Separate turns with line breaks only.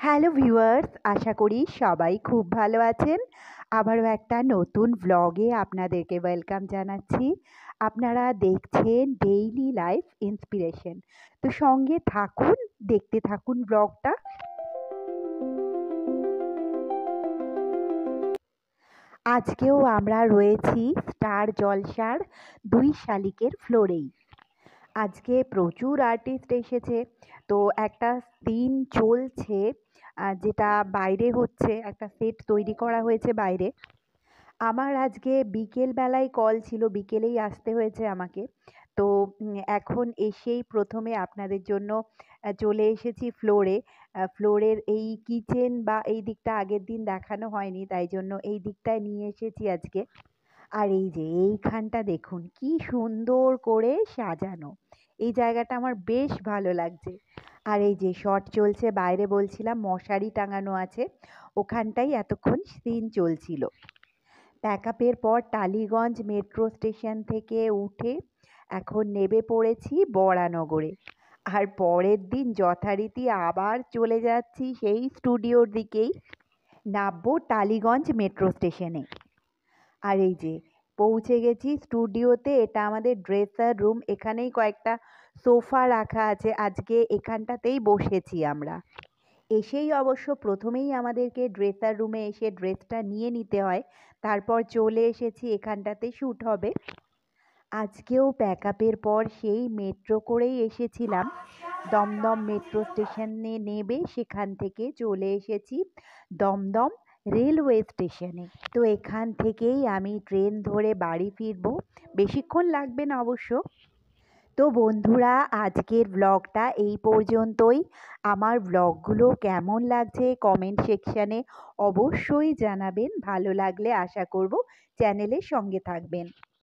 Hello viewers, আশা করি সবাই খুব ভালো আছেন। আবারও একটা নতুন ভ্লগে আপনাদেরকে ওয়েলকাম জানাচ্ছি। আপনারা দেখছেন ডেইলি লাইফ ইন্সপিরেশন। তো সঙ্গে থাকুন, দেখতে থাকুন ব্লগটা। আজকেও আমরা রয়েছি স্টার জলসার 2 শালিকের ফ্লোরেই। আজকে প্রচুর আর্টিস্ট এসেছে। তো একটা সিন চলছে, যেটা বাইরে হচ্ছে, একটা সেট তৈরি করা হয়েছে বাইরে। আমার আজকে বিকেল বেলায় কল ছিল, বিকেলেই আসতে হয়েছে আমাকে। তো এখন এসেই প্রথমে আপনাদের জন্য চলে এসেছি ফ্লোরে। ফ্লোরের এই কিচেন বা এই দিকটা আগের দিন দেখানো হয়নি, তাই জন্য এই দিকটায় নিয়ে এসেছি আজকে। আর এই যে এইখানটা দেখুন কি সুন্দর করে সাজানো। এই জায়গাটা আমার বেশ ভালো লাগছে। আর এই যে শট চলছে বাইরে, বলছিলাম মশারি টাঙানো আছে, ওখানটাই এতক্ষণ সিন চলছিল। প্যাকআপের পর টালিগঞ্জ মেট্রো স্টেশন থেকে উঠে এখন নেমে পড়েছি বরানগরে। আর পরের দিন যথারীতি আবার চলে যাচ্ছি সেই স্টুডিওর দিকেই, নামবো টালিগঞ্জ মেট্রো স্টেশনে। আর এই যে পৌঁছে গেছি স্টুডিওতে। এটা আমাদের ড্রেসার রুম, এখানেই কয়েকটা সোফা রাখা আছে, আজকে এখানটাতেই বসেছি আমরা। এসেই অবশ্য প্রথমেই আমাদেরকে ড্রেসার রুমে এসে ড্রেসটা নিয়ে নিতে হয়, তারপর চলে এসেছি এখানটাতে শ্যুট হবে। আজকেও প্যাকআপের পর সেই মেট্রো করেই এসেছিলাম। দমদম মেট্রো স্টেশনে নেবে সেখান থেকে চলে এসেছি দমদম রেলওয়ে স্টেশনে। তো এখান থেকেই আমি ট্রেন ধরে বাড়ি ফিরবো, বেশিক্ষণ লাগবে না অবশ্য। তো বন্ধুরা, আজকের ব্লগটা এই পর্যন্তই। আমার ব্লগগুলো কেমন লাগছে কমেন্ট সেকশানে অবশ্যই জানাবেন। ভালো লাগলে আশা করব চ্যানেলের সঙ্গে থাকবেন।